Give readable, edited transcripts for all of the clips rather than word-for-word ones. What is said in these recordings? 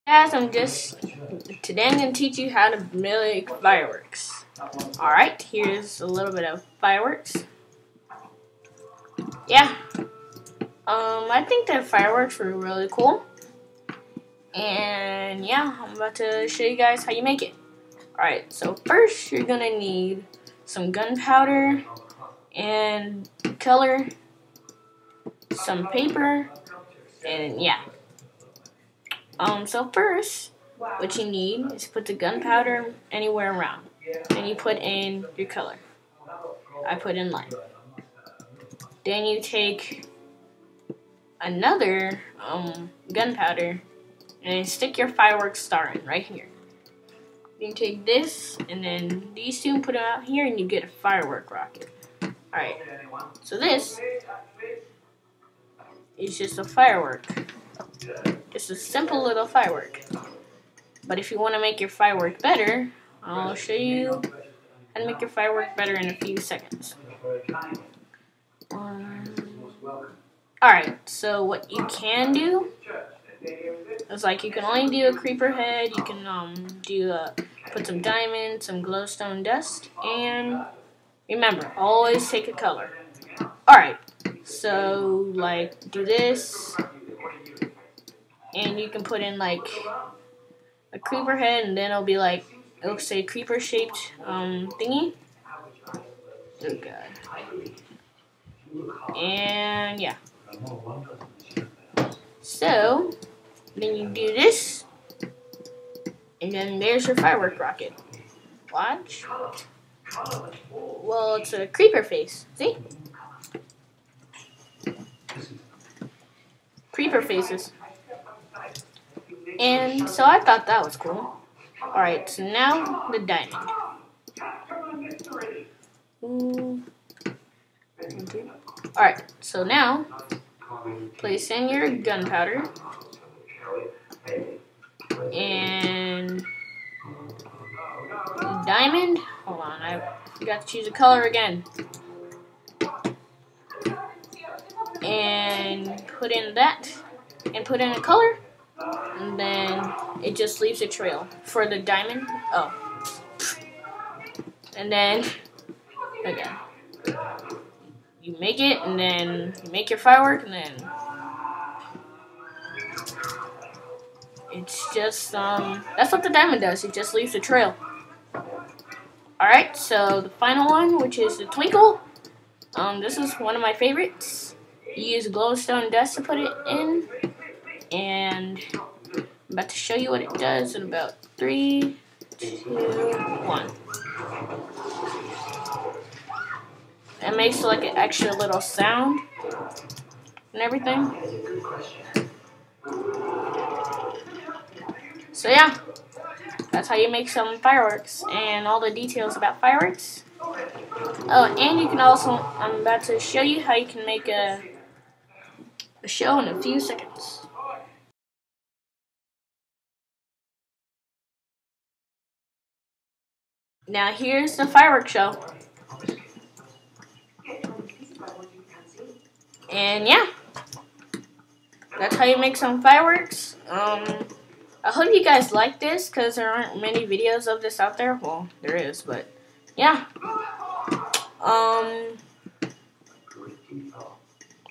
Guys, today I'm going to teach you how to make fireworks. Alright, here's a little bit of fireworks. Yeah, I think that fireworks were really cool. And yeah, I'm about to show you guys how you make it. Alright, so first you're going to need some gunpowder and color, some paper, and yeah. So first, what you need is put the gunpowder anywhere around. Then you put in your color. I put in lime. Then you take another gunpowder and stick your fireworks star in right here. Then you take this and then these two and put them out here and you get a firework rocket. Alright, so this is just a firework. Just a simple little firework. But if you want to make your firework better, I'll show you how to make your firework better in a few seconds. Alright, so what you can do is like you can only do a creeper head, you can put some diamonds, some glowstone dust, and remember, always take a color. Alright, so like do this. And you can put in like a creeper head, and then it'll say creeper shaped thingy. Oh god. And yeah. So then you do this, and then there's your firework rocket. Watch. Well, it's a creeper face. See? Creeper faces. And so I thought that was cool. Alright, so now the diamond. Alright, so now place in your gunpowder and the diamond. Hold on, I forgot to choose a color again. And put in that and put in a color. And then it just leaves a trail for the diamond. Oh. And then, again, you make it, and then you make your firework, and then it's just, that's what the diamond does. It just leaves a trail. Alright, so the final one, which is the twinkle. This is one of my favorites. You use glowstone dust to put it in. And I'm about to show you what it does in about 3, 2, 1. It makes like an extra little sound and everything. So yeah, that's how you make some fireworks and all the details about fireworks. Oh, and you can also, I'm about to show you how you can make a show in a few seconds. Now here's the fireworks show. And yeah, that's how you make some fireworks. I hope you guys like this because there aren't many videos of this out there. Well, there is, but yeah. I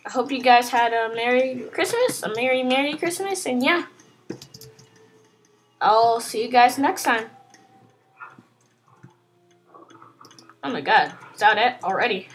hope you guys had a Merry Christmas, a Merry Christmas, and yeah. I'll see you guys next time. Oh my god, it's out already.